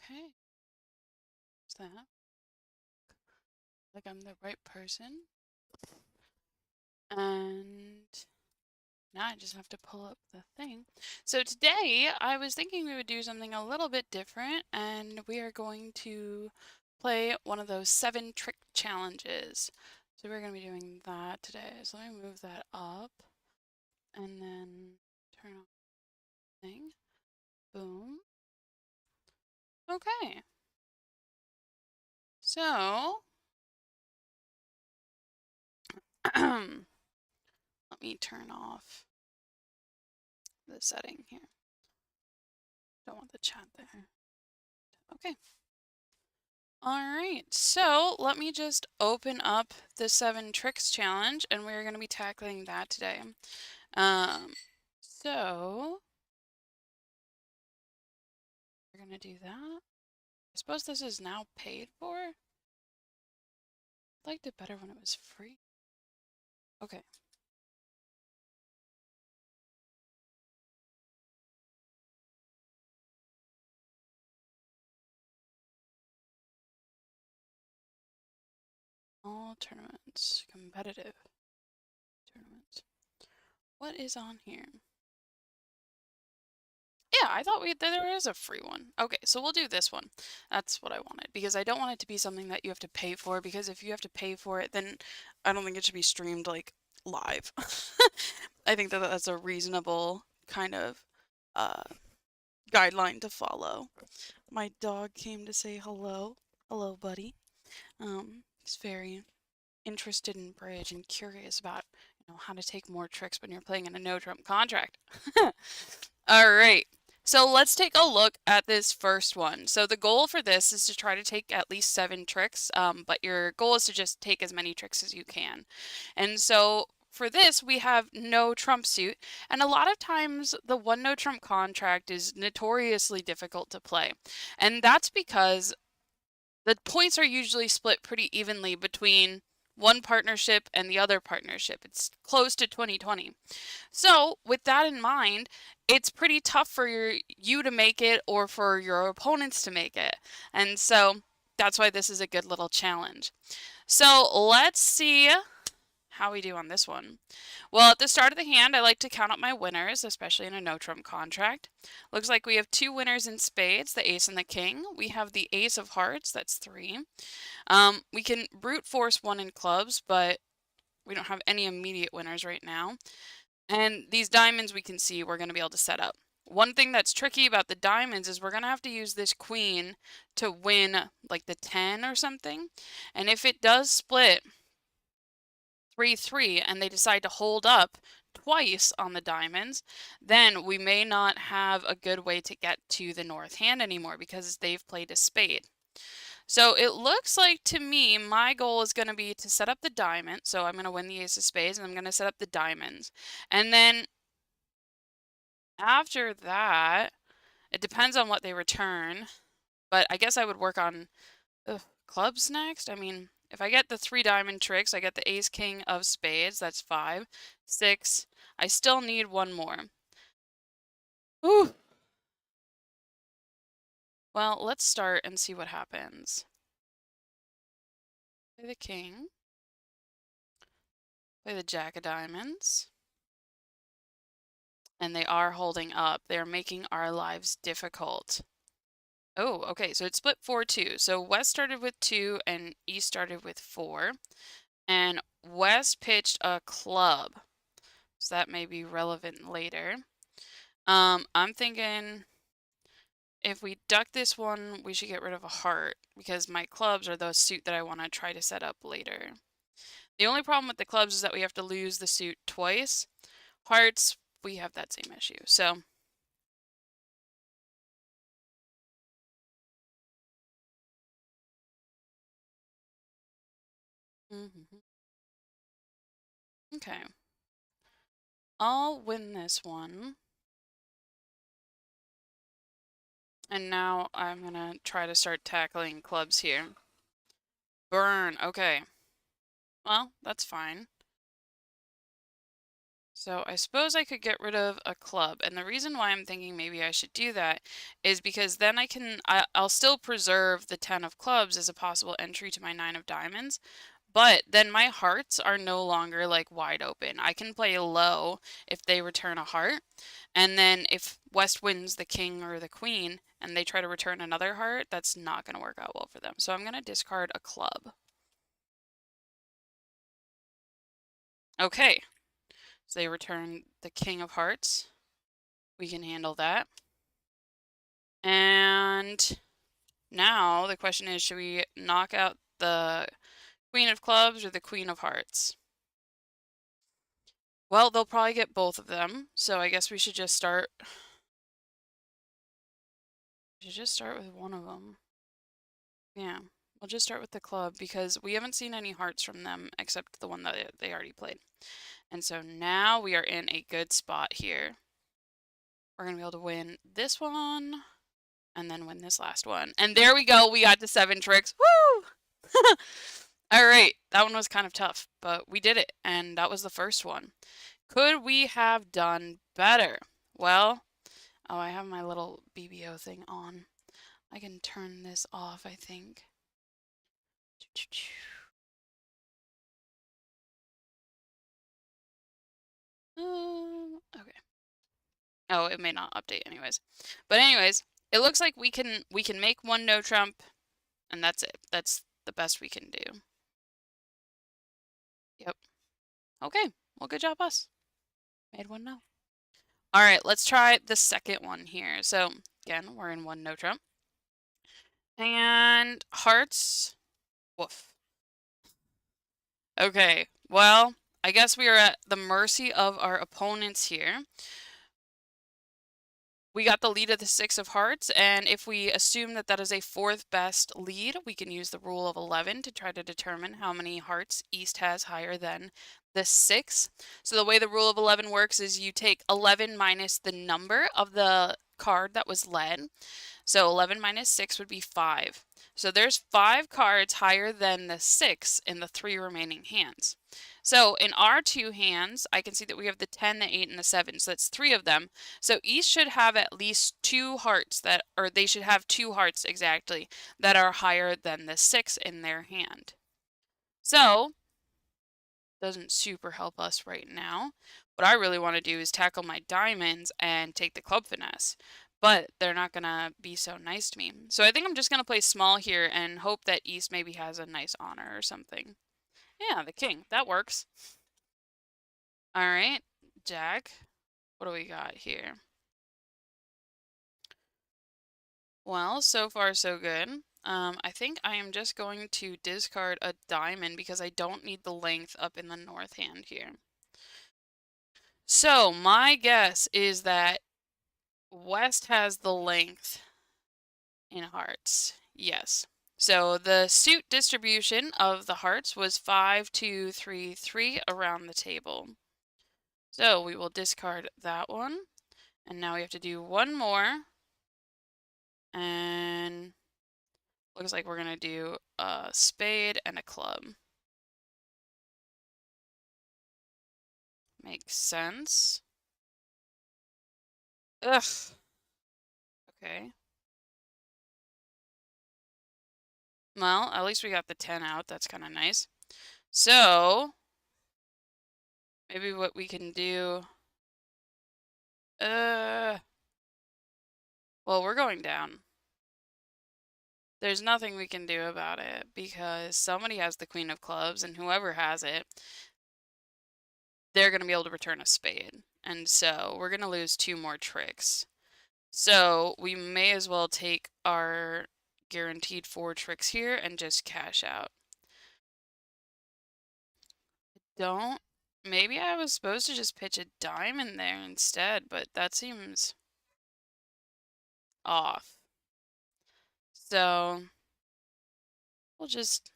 Okay. What's that? Like I'm the right person. And now I just have to pull up the thing. So today I was thinking we would do something a little bit different, and we are going to play one of those 7 trick challenges. So we're going to be doing that today. So let me move that up and then turn on the thing. Boom. Okay. So let me turn off the setting here. Don't want the chat there. Okay. All right, so let me just open up the 7 tricks challenge, and we're going to be tackling that today. So we're going to do that. I suppose this is now paid for. I liked it better when it was free. Okay. All tournaments, competitive tournaments. What is on here? Yeah, I thought there is a free one. Okay, so we'll do this one. That's what I wanted, because I don't want it to be something that you have to pay for, because if you have to pay for it, then I don't think it should be streamed like live. I think that that's a reasonable kind of uh, guideline to follow. My dog came to say hello. Hello, buddy. He's very interested in bridge and curious about, how to take more tricks when you're playing in a no trump contract. All right. So let's take a look at this first one. So the goal for this is to try to take at least 7 tricks, but your goal is to just take as many tricks as you can. And so for this, we have no trump suit, and a lot of times the one no trump contract is notoriously difficult to play. And that's because the points are usually split pretty evenly between one partnership and the other partnership. It's close to 20-20. So, with that in mind, it's pretty tough for you to make it or for your opponents to make it. And so, that's why this is a good little challenge. So, let's see how we do on this one. Well, at the start of the hand, I like to count up my winners, especially in a no-trump contract. Looks like we have 2 winners in spades, the ace and the king. We have the ace of hearts, that's 3. We can brute force 1 in clubs, but we don't have any immediate winners right now. And these diamonds we can see we're going to be able to set up. One thing that's tricky about the diamonds is we're going to have to use this queen to win like the 10 or something. And if it does split 3-3 and they decide to hold up twice on the diamonds, then we may not have a good way to get to the north hand anymore because they've played a spade. So it looks like to me my goal is going to be to set up the diamond. So I'm going to win the ace of spades and I'm going to set up the diamonds. And then after that, it depends on what they return, but I guess I would work on clubs next. I mean, if I get the 3 diamond tricks, I get the ace king of spades, that's 5, 6. I still need 1 more. Ooh. Well, let's start and see what happens. Play the king. Play the jack of diamonds. And they are holding up. They're making our lives difficult. Oh, okay, so it split 4-2. So West started with 2 and East started with 4. And West pitched a club. So that may be relevant later. I'm thinking if we duck this one, we should get rid of a heart because my clubs are the suit that I want to try to set up later. The only problem with the clubs is that we have to lose the suit twice. Hearts, we have that same issue. So okay. I'll win this one. And now I'm going to try to start tackling clubs here. Burn. Okay. Well, that's fine. So I suppose I could get rid of a club, and the reason why I'm thinking maybe I should do that is because then I'll still preserve the 10 of clubs as a possible entry to my 9 of diamonds, but then my hearts are no longer like wide open. I can play low if they return a heart, and then if West wins the king or the queen and they try to return another heart, that's not going to work out well for them. So I'm going to discard a club. Okay, so they return the king of hearts. We can handle that. And now the question is, should we knock out the queen of clubs or the queen of hearts? Well, they'll probably get both of them, so I guess we should just start. We should just start with one of them. Yeah, we'll just start with the club because we haven't seen any hearts from them except the one that they already played. And so now we are in a good spot here. We're going to be able to win this one and then win this last one. And there we go. We got to 7 tricks. Woo! All right. That one was kind of tough, but we did it. And that was the first one. Could we have done better? Well, oh, I have my little BBO thing on. I can turn this off, I think. Okay. Oh, it may not update anyways. But anyways, it looks like we can make one no trump, and that's it. That's the best we can do. Yep. Okay. Well, good job, us. Made one no. All right, let's try the second one here. So again, we're in one no trump. And hearts. Woof. Okay. Well, I guess we are at the mercy of our opponents here. We got the lead of the 6 of hearts, and if we assume that that is a 4th best lead, we can use the rule of 11 to try to determine how many hearts East has higher than the 6. So the way the rule of 11 works is you take 11 minus the number of the card that was led. So 11 minus 6 would be 5. So there's 5 cards higher than the 6 in the 3 remaining hands. So in our 2 hands, I can see that we have the 10, the 8, and the 7. So that's 3 of them. So East should have at least 2 hearts that, or they should have 2 hearts exactly, that are higher than the 6 in their hand. So, doesn't super help us right now. What I really want to do is tackle my diamonds and take the club finesse. But they're not going to be so nice to me. So I think I'm just going to play small here and hope that East maybe has a nice honor or something. Yeah, the king. That works. All right, Jack. What do we got here? Well, so far so good. I think I am just going to discard a diamond because I don't need the length up in the north hand here. So my guess is that West has the length in hearts. Yes. So the suit distribution of the hearts was 5, 2, 3, 3 around the table. So we will discard that one. And now we have to do one more. And looks like we're going to do a spade and a club. Makes sense. Ugh. Okay. Well, at least we got the 10 out. That's kind of nice. So, maybe what we can do... Well, we're going down. There's nothing we can do about it because somebody has the queen of clubs, and whoever has it, they're going to be able to return a spade. And so we're going to lose 2 more tricks. So we may as well take our guaranteed 4 tricks here and just cash out. Maybe I was supposed to just pitch a diamond there instead, but that seems off. So we'll just,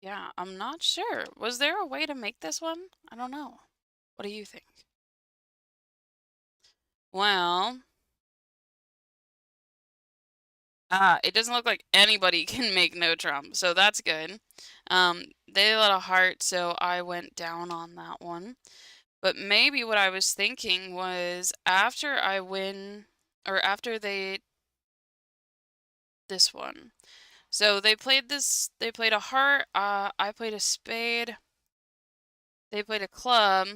yeah, I'm not sure. Was there a way to make this one? I don't know. What do you think? Well, It doesn't look like anybody can make no trump, so that's good. They let a heart, so I went down on that one. But maybe what I was thinking was after I win, or after this one. So they played a heart, I played a spade, they played a club.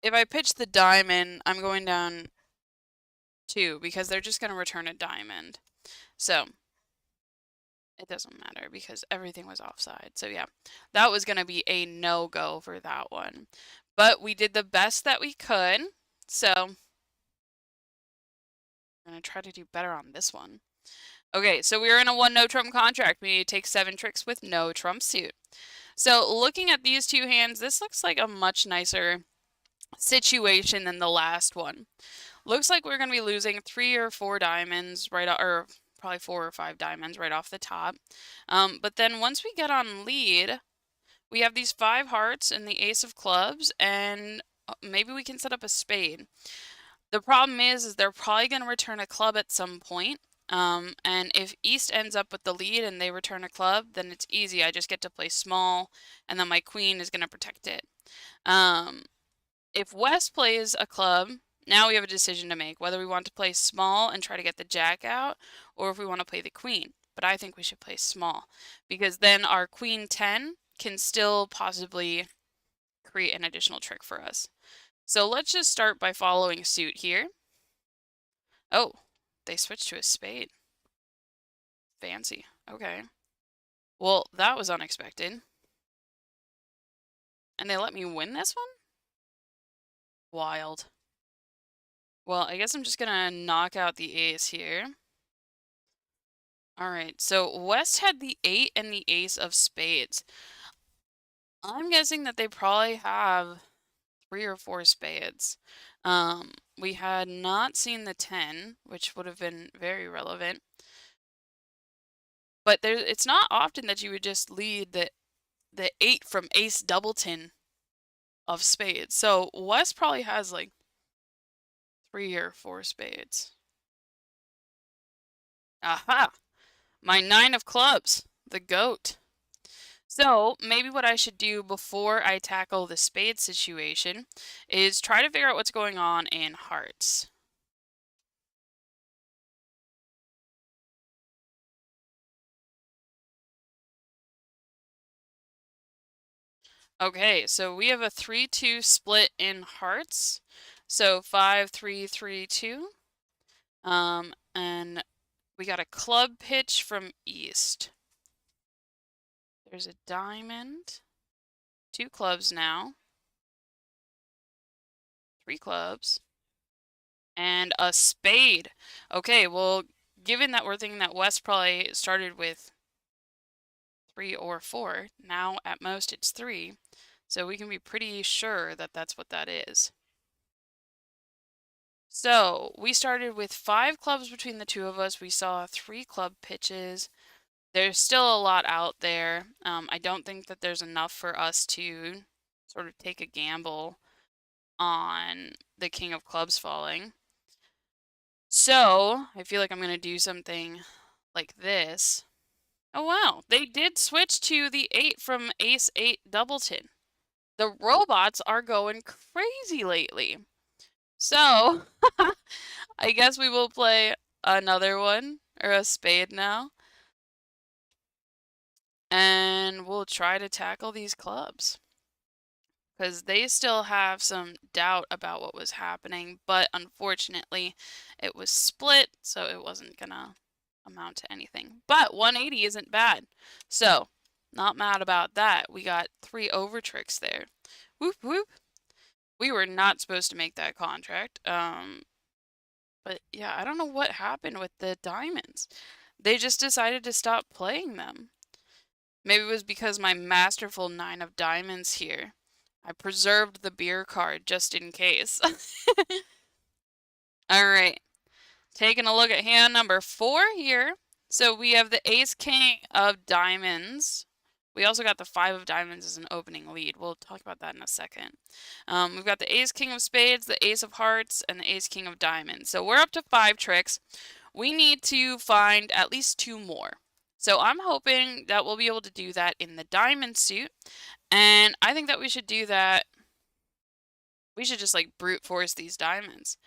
If I pitch the diamond, I'm going down 2 because they're just going to return a diamond. So it doesn't matter because everything was offside. So yeah, that was going to be a no-go for that one. But we did the best that we could. So I'm going to try to do better on this one. Okay, so we are in a 1 no trump contract. We need to take 7 tricks with no trump suit. So looking at these 2 hands, this looks like a much nicer situation than the last one. Looks like we're going to be losing 3 or 4 diamonds right off, or probably 4 or 5 diamonds right off the top. But then once we get on lead, we have these 5 hearts and the ace of clubs, and maybe we can set up a spade. The problem is they're probably going to return a club at some point. And if East ends up with the lead and they return a club, then it's easy. I just get to play small, and then my queen is going to protect it. If West plays a club, now we have a decision to make, whether we want to play small and try to get the jack out, or if we want to play the queen. But I think we should play small, because then our queen 10 can still possibly create an additional trick for us. So let's just start by following suit here. Oh, they switched to a spade. Fancy. Okay. Well, that was unexpected. And they let me win this one? Wild. Well, I guess I'm just gonna knock out the ace here. Alright, so West had the 8 and the ace of spades. I'm guessing that they probably have 3 or 4 spades. We had not seen the 10, which would have been very relevant. But it's not often that you would just lead the 8 from ace doubleton of spades. So West probably has like 3 or 4 spades. Aha! My 9 of clubs, the goat. So maybe what I should do before I tackle the spade situation is try to figure out what's going on in hearts. Okay, so we have a 3-2 split in hearts. So 5-3-3-2. And we got a club pitch from East. There's a diamond. 2 clubs now. 3 clubs. And a spade. Okay, well, given that we're thinking that West probably started with 3 or 4, now at most it's 3. So we can be pretty sure that that's what that is. So we started with 5 clubs between the 2 of us. We saw 3 club pitches. There's still a lot out there. I don't think that there's enough for us to sort of take a gamble on the king of clubs falling. So I feel like I'm going to do something like this. Oh wow, they did switch to the 8 from ace 8 doubleton. The robots are going crazy lately. So I guess we will play another one, or a spade now. And we'll try to tackle these clubs. Because they still have some doubt about what was happening, but unfortunately it was split, so it wasn't gonna amount to anything. But 180 isn't bad. So, not mad about that. We got 3 over tricks there. Whoop whoop. We were not supposed to make that contract. But yeah, I don't know what happened with the diamonds. They just decided to stop playing them. Maybe it was because my masterful 9 of diamonds here. I preserved the beer card just in case. Alright. Taking a look at hand number 4 here. So we have the ace king of diamonds. We also got the 5 of diamonds as an opening lead. We'll talk about that in a second. We've got the ace king of spades, the ace of hearts, and the ace king of diamonds. So we're up to 5 tricks. we need to find at least 2 more. So I'm hoping that we'll be able to do that in the diamond suit, and I think that we should do that. We should just like brute force these diamonds.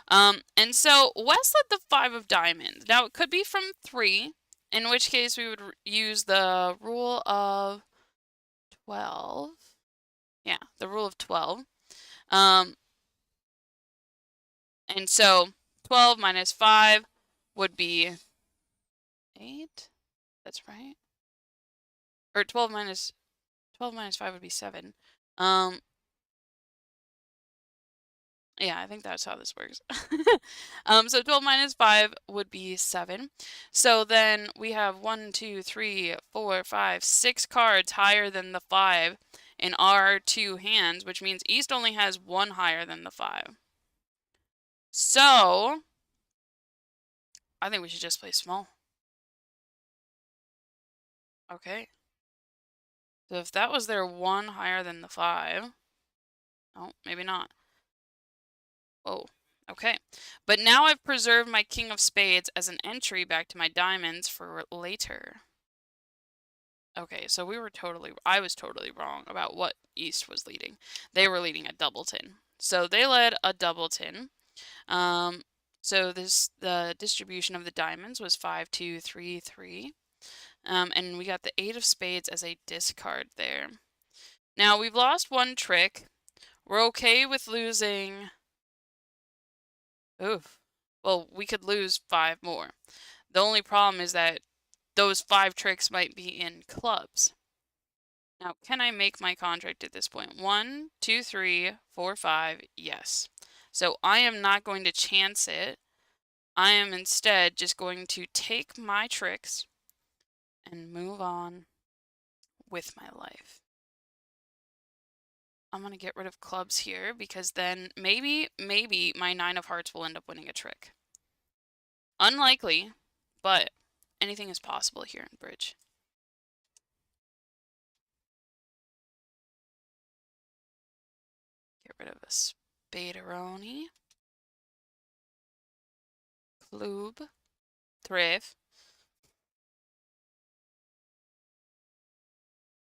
And so Wes led the 5 of diamonds. Now it could be from 3, in which case we would use the rule of 12. Yeah, the rule of 12. And so 12 minus 5 would be 8. That's right. Or 12 minus 5 would be 7. Yeah, I think that's how this works. So 12 minus 5 would be 7. So then we have 1, 2, 3, 4, 5, 6 cards higher than the 5 in our 2 hands, which means East only has 1 higher than the 5. So I think we should just play small. Okay. So if that was their 1 higher than the 5, oh, maybe not. Oh, okay. But now I've preserved my King of Spades as an entry back to my diamonds for later. Okay, so I was totally wrong about what East was leading. They were leading a doubleton. So they led a doubleton. So the distribution of the diamonds was 5, 2, 3, 3. And we got the 8 of spades as a discard there. Now we've lost 1 trick. We're okay with losing. Oof. Well, we could lose 5 more. The only problem is that those 5 tricks might be in clubs. Now, can I make my contract at this point? 1, 2, 3, 4, 5. Yes. So I am not going to chance it. I am instead just going to take my tricks and move on with my life. I'm going to get rid of clubs here because then maybe my 9 of hearts will end up winning a trick. Unlikely, but anything is possible here in bridge. Get rid of a spaderoni. Club. Thrift.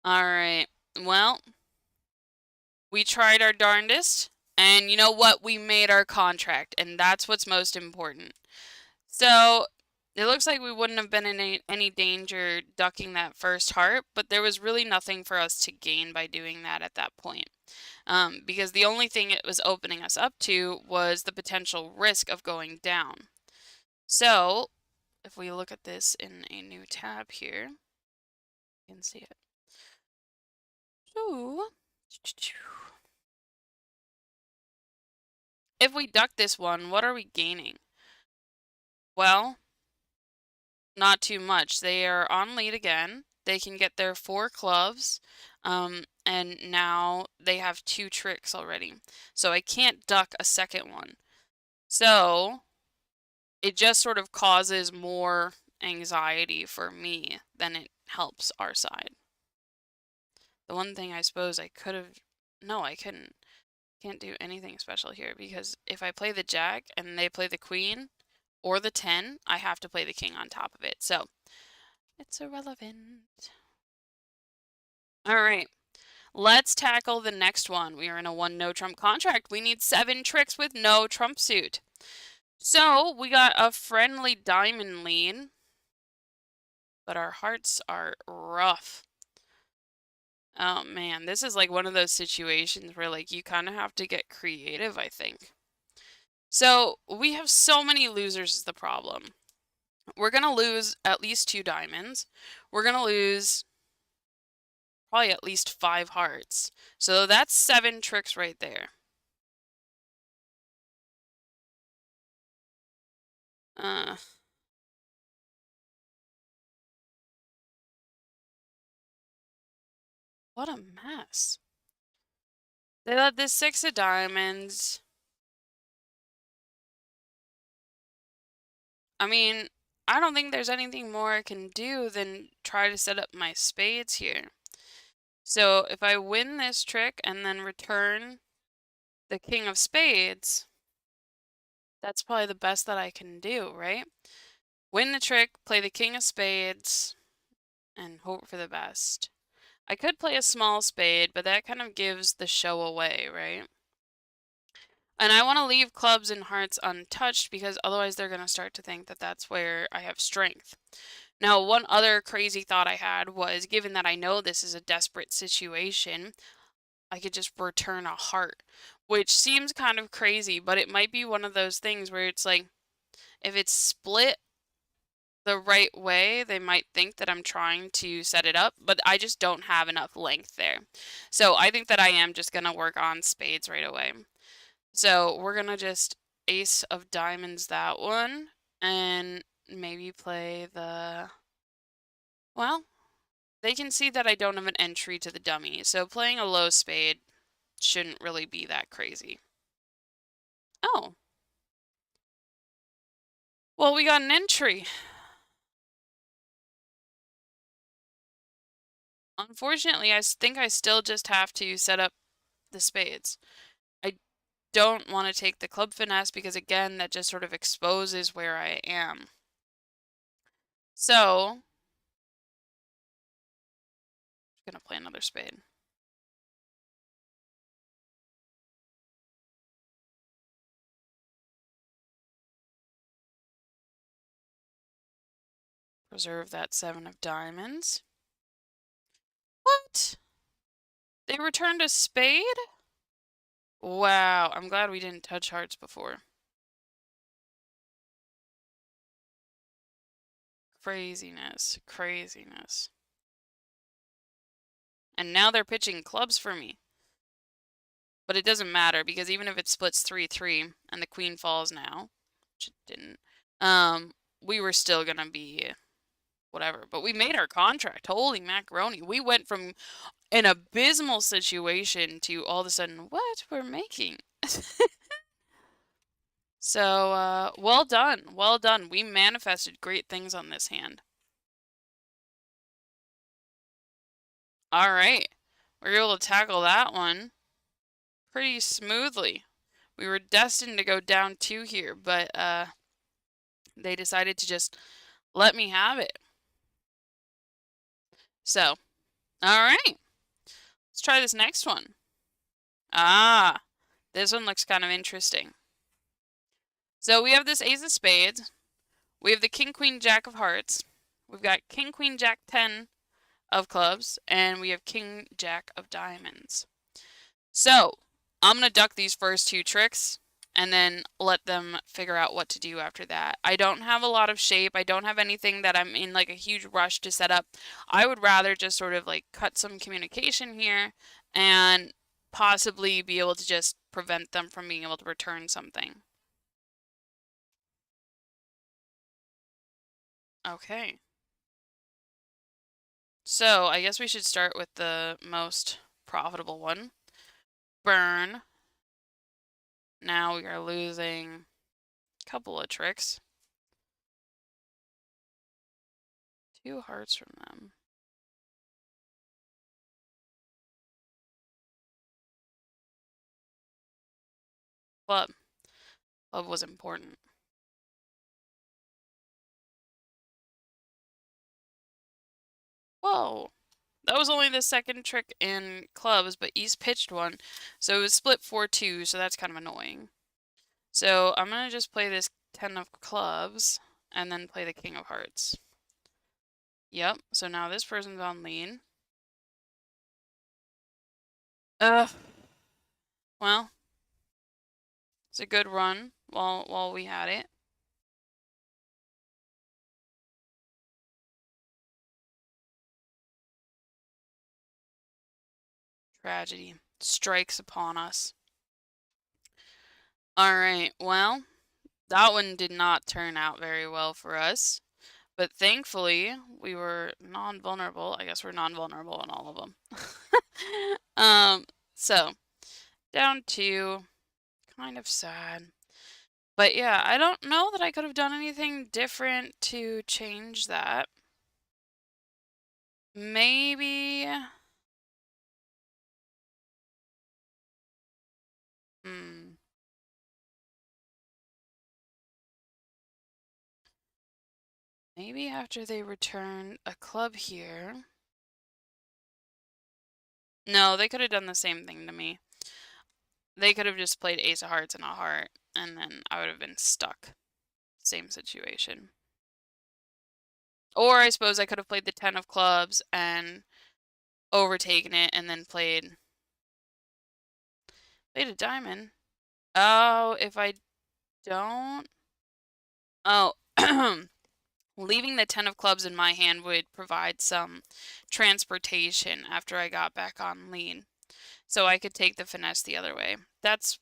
Alright, well, we tried our darndest, and you know what? We made our contract, and that's what's most important. So, it looks like we wouldn't have been in any danger ducking that first heart, but there was really nothing for us to gain by doing that at that point. Because the only thing it was opening us up to was the potential risk of going down. So, if we look at this in a new tab here, you can see it. So, if we duck this one, what are we gaining? Well, not too much. They are on lead again. They can get their 4 clubs, and now they have 2 tricks already. So I can't duck a second one. So it just sort of causes more anxiety for me than it helps our side. The one thing I suppose I could have... No, I couldn't. Can't do anything special here because if I play the jack and they play the queen or the 10, I have to play the king on top of it. So it's irrelevant. All right, let's tackle the next one. We are in a 1 no trump contract. We need 7 tricks with no trump suit. So we got a friendly diamond lead, but our hearts are rough. Oh man, this is like one of those situations where like you kind of have to get creative, I think. So we have so many losers is the problem. We're going to lose at least 2 diamonds. We're going to lose probably at least 5 hearts. So that's 7 tricks right there. What a mess. They let this 6 of diamonds. I mean, I don't think there's anything more I can do than try to set up my spades here. So if I win this trick and then return the king of spades, That's probably the best that I can do, right? Win the trick, play the king of spades, and hope for the best. I could play a small spade, but that kind of gives the show away, right? And I want to leave clubs and hearts untouched because otherwise they're going to start to think that that's where I have strength. Now, one other crazy thought I had was, given that I know this is a desperate situation, I could just return a heart, which seems kind of crazy, but it might be one of those things where it's like, if it's split the right way, they might think that I'm trying to set it up, but I just don't have enough length there. So I think that I am just going to work on spades right away. So we're going to just ace of diamonds that one, and maybe play the, well, they can see that I don't have an entry to the dummy, so playing a low spade shouldn't really be that crazy. Oh. Well, we got an entry. Unfortunately, I think I still just have to set up the spades. I don't want to take the club finesse because, again, that just sort of exposes where I am. So, I'm going to play another spade. Preserve that 7 of diamonds. What? They returned a spade? Wow, I'm glad we didn't touch hearts before. Craziness, craziness. And now they're pitching clubs for me. But it doesn't matter because even if it splits 3-3 and the queen falls now, which it didn't, we were still gonna be whatever. But we made our contract. Holy macaroni. We went from an abysmal situation to all of a sudden, what? We're making. So, well done. Well done. We manifested great things on this hand. All right. We were able to tackle that one pretty smoothly. We were destined to go down 2 here, but they decided to just let me have it. So, all right. Let's try this next one. Ah, this one looks kind of interesting. So we have this ace of spades. We have the king, queen, jack of hearts. We've got king, queen, jack, 10 of clubs. And we have king, jack of diamonds. So I'm going to duck these first 2 tricks and then let them figure out what to do after that. I don't have a lot of shape. I don't have anything that I'm in like a huge rush to set up. I would rather just sort of like cut some communication here and possibly be able to just prevent them from being able to return something. Okay. So I guess we should start with the most profitable one. Burn. Now we are losing a couple of tricks. 2 hearts from them. Club. Club was important. Whoa. That was only the second trick in clubs, but East pitched one. So it was split 4-2, so that's kind of annoying. So I'm going to just play this 10 of clubs and then play the king of hearts. Yep, so now this person's on lead. Ugh. Well, it's a good run while we had it. Tragedy strikes upon us. Alright, well, that one did not turn out very well for us. But thankfully, we were non-vulnerable. I guess we're non-vulnerable in all of them. So, down 2. Kind of sad. But yeah, I don't know that I could have done anything different to change that. Maybe... Hmm. Maybe after they return a club here. No, they could have done the same thing to me. They could have just played ace of hearts and a heart, and then I would have been stuck. Same situation. Or I suppose I could have played the 10 of clubs and overtaken it and then played a diamond. Oh, if I don't... Oh, leaving the 10 of clubs in my hand would provide some transportation after I got back on lead. So I could take the finesse the other way. That's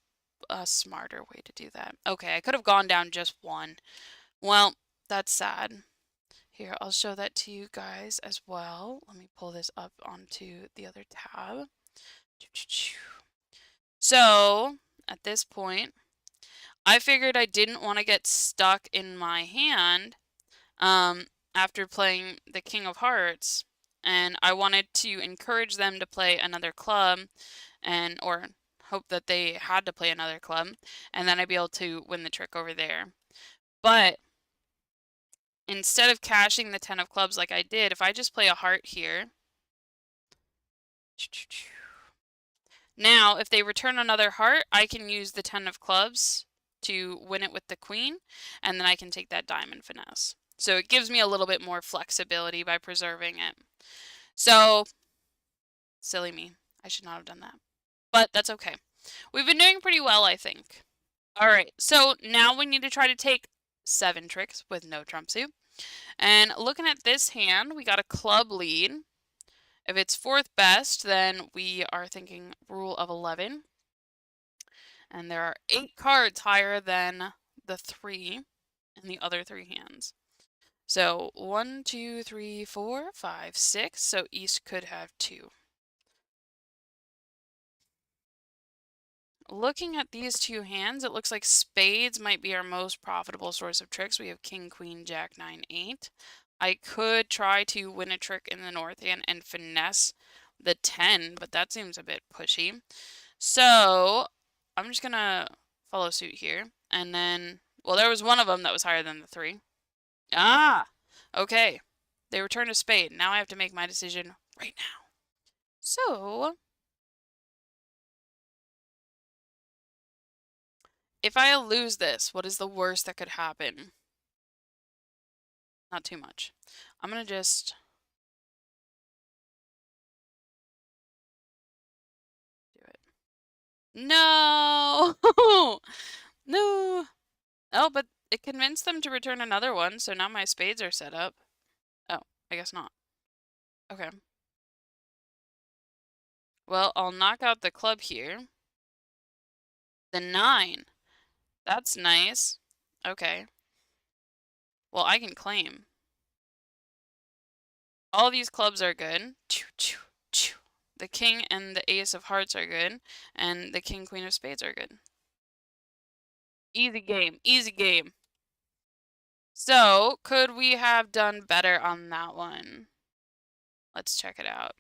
a smarter way to do that. Okay, I could have gone down just one. Well, that's sad. Here, I'll show that to you guys as well. Let me pull this up onto the other tab. So, at this point, I figured I didn't want to get stuck in my hand after playing the King of Hearts, and I wanted to encourage them to play another club, or hope that they had to play another club, and then I'd be able to win the trick over there. But instead of cashing the 10 of clubs like I did, if I just play a heart here, now if they return another heart, I can use the 10 of clubs to win it with the queen, and then I can take that diamond finesse. So it gives me a little bit more flexibility by preserving it. So, silly me. I should not have done that. But that's okay. We've been doing pretty well, I think. Alright, so now we need to try to take 7 tricks with no trump suit. And looking at this hand, we got a club lead. If it's 4th best, then we are thinking rule of 11. And there are 8 cards higher than the 3 in the other 3 hands. So 1, 2, 3, 4, 5, 6. So East could have 2. Looking at these 2 hands, it looks like spades might be our most profitable source of tricks. We have king, queen, jack, 9, 8. I could try to win a trick in the north hand and finesse the 10, but that seems a bit pushy. So I'm just going to follow suit here. And then, well, there was one of them that was higher than the 3. Ah, okay. They returned a spade. Now I have to make my decision right now. So if I lose this, what is the worst that could happen? Not too much. I'm going to just do it. No! No! Oh, but it convinced them to return another one, so now my spades are set up. Oh, I guess not. Okay. Well, I'll knock out the club here. The 9. That's nice. Okay. Well, I can claim. All these clubs are good. The king and the ace of hearts are good, and the king, queen of spades are good. Easy game. Easy game. So, could we have done better on that one? Let's check it out.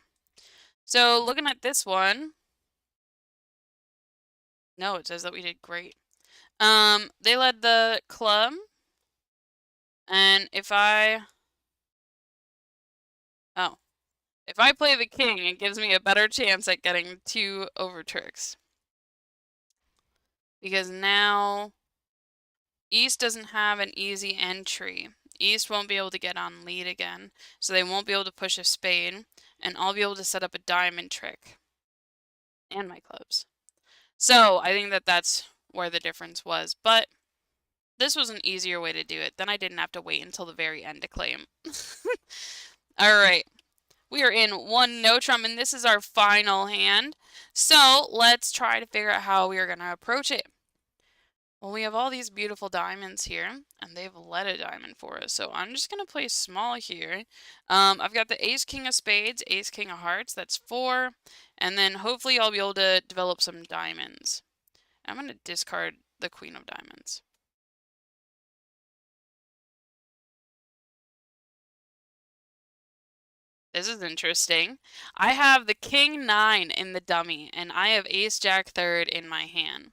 So, looking at this one, no, it says that we did great. They led the club, and if I play the king, it gives me a better chance at getting 2 over tricks. Because now East doesn't have an easy entry. East won't be able to get on lead again, so they won't be able to push a spade, and I'll be able to set up a diamond trick. And my clubs. So, I think that that's where the difference was, but this was an easier way to do it. Then I didn't have to wait until the very end to claim. Alright. We are in 1 no trump, and this is our final hand. So, let's try to figure out how we are going to approach it. Well, we have all these beautiful diamonds here, and they've led a diamond for us. So I'm just going to play small here. I've got the ace, king of spades, ace, king of hearts. That's 4. And then hopefully I'll be able to develop some diamonds. I'm going to discard the queen of diamonds. This is interesting. I have the king 9 in the dummy, and I have ace jack third in my hand.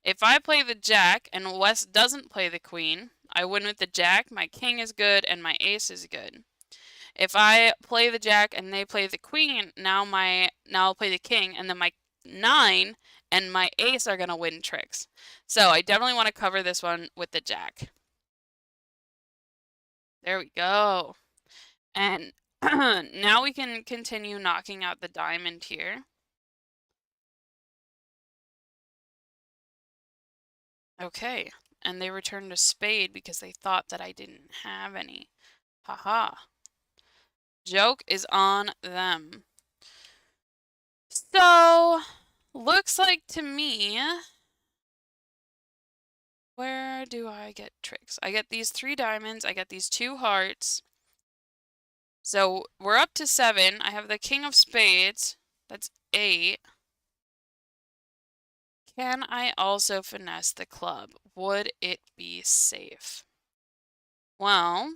If I play the jack and West doesn't play the queen, I win with the jack, my king is good, and my ace is good. If I play the jack and they play the queen, now I'll play the king, and then my 9 and my ace are gonna win tricks. So I definitely want to cover this one with the jack. There we go. And now we can continue knocking out the diamond here. Okay, and they returned a spade because they thought that I didn't have any. Haha. Joke is on them. So, looks like to me, where do I get tricks? I get these 3 diamonds, I get these 2 hearts. So, we're up to 7. I have the king of spades. That's 8. Can I also finesse the club? Would it be safe? Well,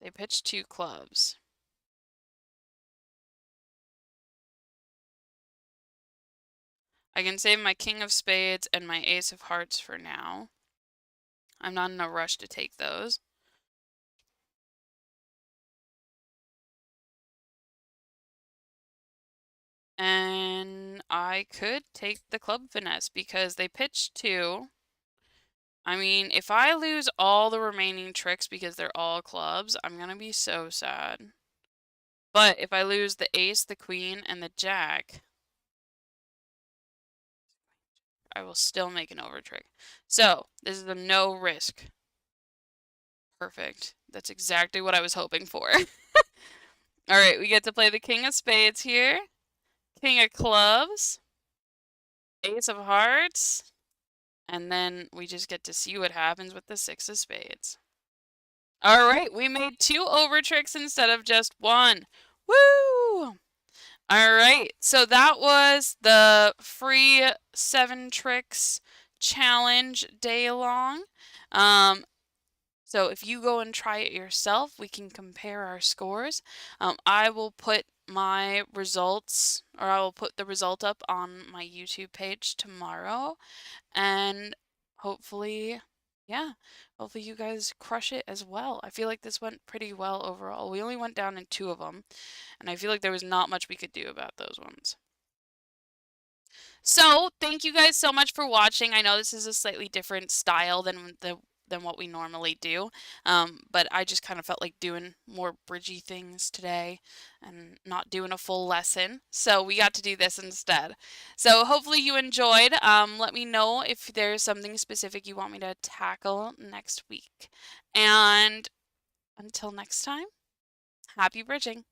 they pitched 2 clubs. I can save my king of spades and my ace of hearts for now. I'm not in a rush to take those. And I could take the club finesse because they pitched 2. I mean, if I lose all the remaining tricks because they're all clubs, I'm gonna be so sad. But if I lose the ace, the queen, and the jack, I will still make an over trick. So, this is a no risk. Perfect. That's exactly what I was hoping for. Alright, we get to play the king of spades here. King of clubs. Ace of hearts. And then we just get to see what happens with the 6 of spades. Alright, we made 2 over tricks instead of just 1. Woo! Alright, so that was the free 7 tricks challenge day long. So if you go and try it yourself, we can compare our scores. I will put my results, or I will put the result up on my YouTube page tomorrow. And hopefully, yeah, hopefully you guys crush it as well. I feel like this went pretty well overall. We only went down in 2 of them, and I feel like there was not much we could do about those ones. So, thank you guys so much for watching. I know this is a slightly different style than what we normally do, but I just kind of felt like doing more bridgy things today and not doing a full lesson. So we got to do this instead. So hopefully you enjoyed. Let me know if there's something specific you want me to tackle next week. And until next time, happy bridging.